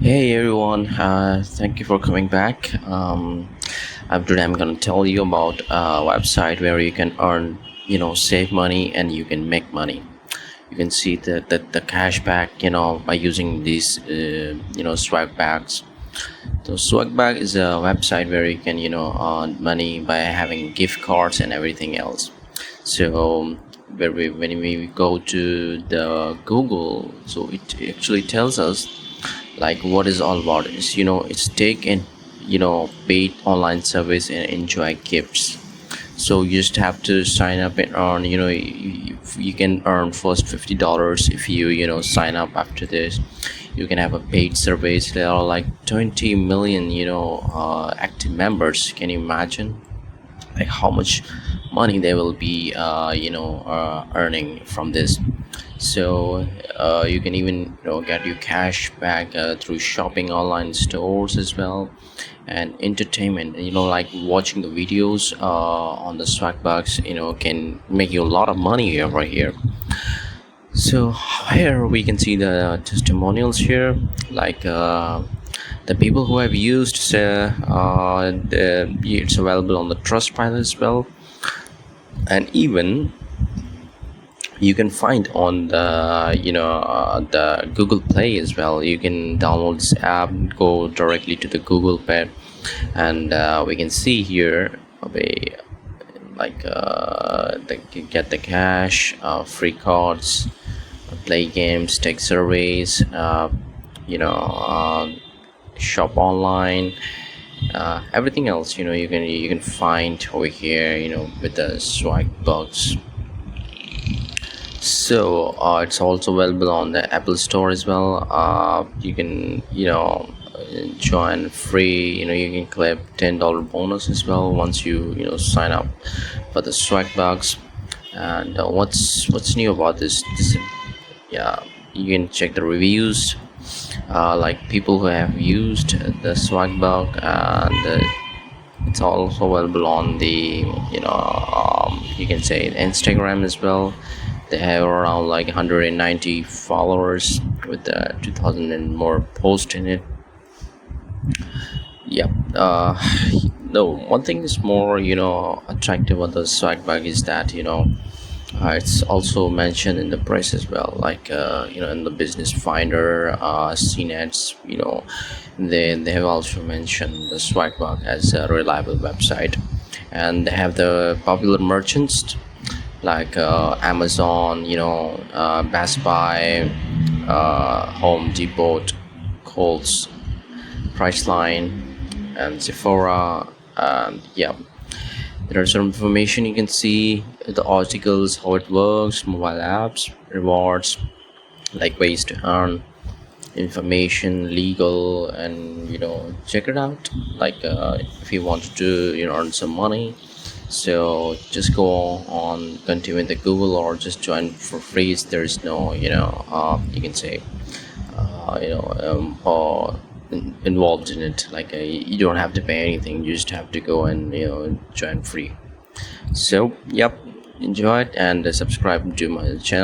Hey everyone, thank you for coming back. Today I'm gonna tell you about a website where you can earn, save money and you can make money. You can see the cash back, by using these, Swagbucks. So Swagbucks is a website where you can, earn money by having gift cards and everything else. So when we go to the Google, so it actually tells us like what is all about is it's take and paid online service and enjoy gifts. So you just have to sign up and earn, you can earn first $50 if you sign up. After this you can have a paid service. There are like 20 million active members. Can you imagine like how much money they will be earning from this? So you can even get your cash back through shopping online stores as well, and entertainment, like watching the videos on the Swagbucks, can make you a lot of money over here. So here we can see the testimonials here, like the people who have used it's available on the Trustpilot as well. And even you can find on the Google Play as well. You can download this app, go directly to the Google Play, and we can see here like get the cash, free cards, play games, take surveys, you know uh, shop online, everything else. You can find over here, with the Swagbucks. So it's also available on the Apple Store as well. You can join free. You can claim $10 bonus as well once you sign up for the Swagbucks. And what's new about this? Yeah, you can check the reviews, like people who have used the Swagbuck, and it's also available on the you can say Instagram as well. They have around like 190 followers with 2000 and more posts in it. Yep. No, one thing is more attractive on the Swagbuck is that it's also mentioned in the press as well, like in the Business Finder, CNETs. They have also mentioned the Swagbuck as a reliable website, and they have the popular merchants like Amazon, Best Buy, Home Depot, Kohl's, Priceline, and Sephora. And yeah, there are some information you can see, the articles, how it works, mobile apps, rewards, like ways to earn, information, legal, and check it out. Like if you want to earn some money, so just go on, continue with the Google, or just join for free. There's no you can say or involved in it. Like you don't have to pay anything, you just have to go and join free. So yep, enjoy it and subscribe to my channel.